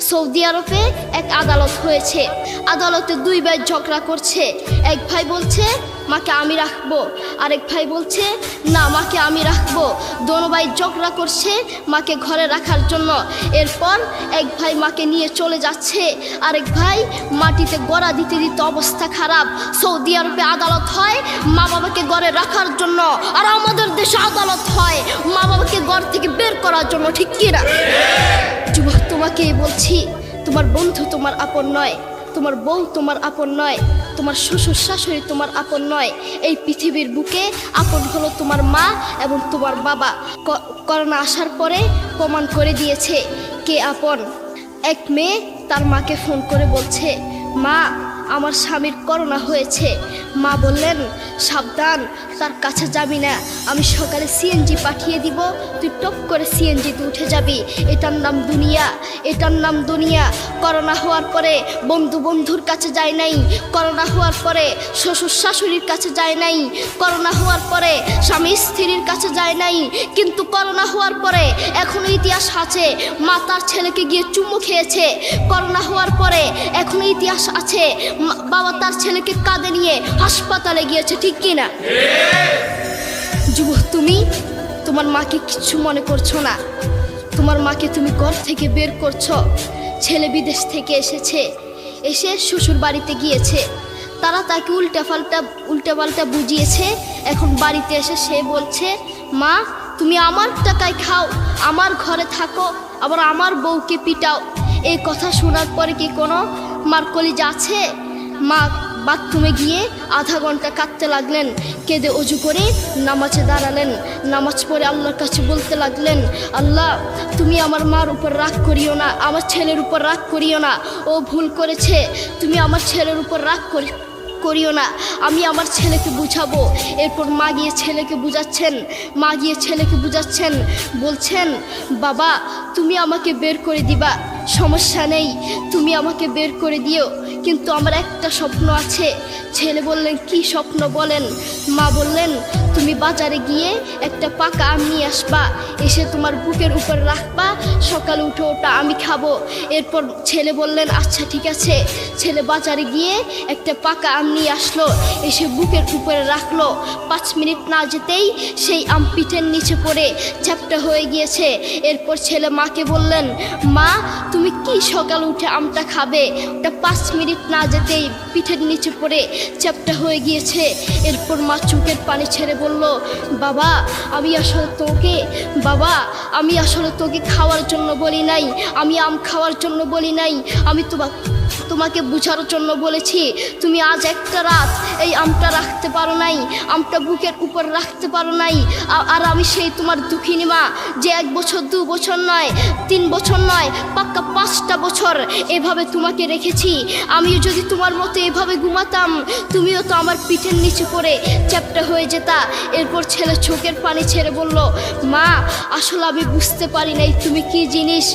Saudi আরবে এক আদালত হয়েছে। আদালতে দুই ভাই ঝগড়া করছে। এক ভাই বলছে মাকে আমি রাখবো, আরেক ভাই বলছে না মাকে আমি রাখবো। দোনো ভাই ঝগড়া করছে মাকে ঘরে রাখার জন্য। এরপর এক ভাই মাকে নিয়ে চলে যাচ্ছে, আরেক ভাই মাটিতে গড়া দিতে দিতে অবস্থা খারাপ। সৌদি আরবে আদালত হয় মা বাবাকে ঘরে রাখার জন্য, আর আমাদের দেশে আদালত হয় মা বাবাকে ঘর থেকে বের করার জন্য, ঠিক কিনা? যুবক, তোমাকেই বলছি, তোমার বন্ধু তোমার আপন নয়, তোমার বউ তোমার আপন নয়, তোমার শ্বশুর শাশুড়ি তোমার আপন নয়। এই পৃথিবীর বুকে আপন হলো তোমার মা এবং তোমার বাবা। করোনা আসার পরে প্রমাণ করে দিয়েছে কে আপন। এক মেয়ে তার মাকে ফোন করে বলছে, মা আমার স্বামীর করোনা হয়েছে। মা বললেন সাবধান, তার কাছে যাবি না, আমি সকালে সিএনজি পাঠিয়ে দিব, তুই টপ করে সিএনজিতে উঠে যাবি। এটার নাম দুনিয়া, এটার নাম দুনিয়া। করোনা হওয়ার পরে বন্ধু বন্ধুর কাছে যায় নাই, করোনা হওয়ার পরে শ্বশুর শাশুড়ির কাছে যায় নাই, করোনা হওয়ার পরে স্বামী স্ত্রীর কাছে যায় নাই। কিন্তু করোনা হওয়ার পরে এখনো ইতিহাস আছে, মা তার ছেলেকে গিয়ে চুমু খেয়েছে। করোনা হওয়ার পরে এখনো ইতিহাস আছে, বাবা তার ছেলেকে কাঁধে নিয়ে হাসপাতালে গিয়েছে, ঠিক কিনা? যুবক, তুমি তোমার মাকে কিছু মনে করছো না। তোমার মাকে তুমি ঘর থেকে বের করছো। ছেলে বিদেশ থেকে এসেছে, এসে শ্বশুর বাড়িতে গিয়েছে, তারা তাকে উল্টাপাল্টা বুঝিয়েছে। এখন বাড়িতে এসে সে বলছে, মা তুমি আমার টাকায় খাও, আমার ঘরে থাকো, আবার আমার বউকে পিটাও। এই কথা শোনার পরে কি কোনো মার কলিজা আছে? মা বাথরুমে গিয়ে আধা ঘন্টা কাঁদতে লাগলেন। কেঁদে অজু করে নামাজে দাঁড়ালেন। নামাজ পড়ে আল্লাহর কাছে বলতে লাগলেন, আল্লাহ তুমি আমার মার উপর রাগ করিও না, আমার ছেলের উপর রাগ করিও না, ও ভুল করেছে, তুমি আমার ছেলের উপর রাগ করিও না, আমি আমার ছেলেকে বুঝাবো। এরপর মা গিয়ে ছেলেকে বুঝাচ্ছেন, বলছেন বাবা তুমি আমাকে বের করে দিবা, সমস্যা নেই, তুমি আমাকে বের করে দিও, কিন্তু আমার একটা স্বপ্ন আছে। ছেলে বললেন কি স্বপ্ন বলেন? মা বললেন তুমি বাজারে গিয়ে একটা পাকা আম নিয়ে আসবা, এসে তোমার বুকের উপর রাখবা, সকালে উঠে ওটা আমি খাবো। এরপর ছেলে বললেন আচ্ছা ঠিক আছে। ছেলে বাজারে গিয়ে একটা পাকা আম নিয়ে আসলো, এসে বুকের উপরে রাখলো। 5 মিনিট না যেতেই সেই আম পিঠের নিচে পড়ে চ্যাপ্টা হয়ে গিয়েছে। এরপর ছেলে মাকে বললেন, মা তুমি কি সকালে উঠে আমটা খাবে? ওটা 5 মিনিট না যেতেই পিঠের নিচে পড়ে চ্যাপ্টা হয়ে গিয়েছে। এরপর মা চোখের পানি ছেড়ে বলল, বাবা আমি আসলে তোকে খাওয়ার জন্য বলি নাই, আমি আম খাওয়ার জন্য বলি নাই, আমি তোমাকে বুঝার জন্য বলেছি। তুমি আজ একটা রাত এই আমটা রাখতে পারো নাই, আমটা বুকের উপর রাখতে পারো নাই, আর আমি সেই তোমার দুঃখিনী মা যে 1 বছর 2 বছর নয়, 3 বছর নয়, পাক্কা 5টা বছর এভাবে তোমাকে রেখেছি। আমিও যদি তোমার মতো এভাবে ঘুমাতাম, তুমিও তো আমার পিঠের নিচে পড়ে চ্যাপ্টা হয়ে যেতা। এরপর ছেলে চোখের পানি ছেড়ে বলল, মা আসলে আমি বুঝতে পারি নাই তুমি কি জিনিস।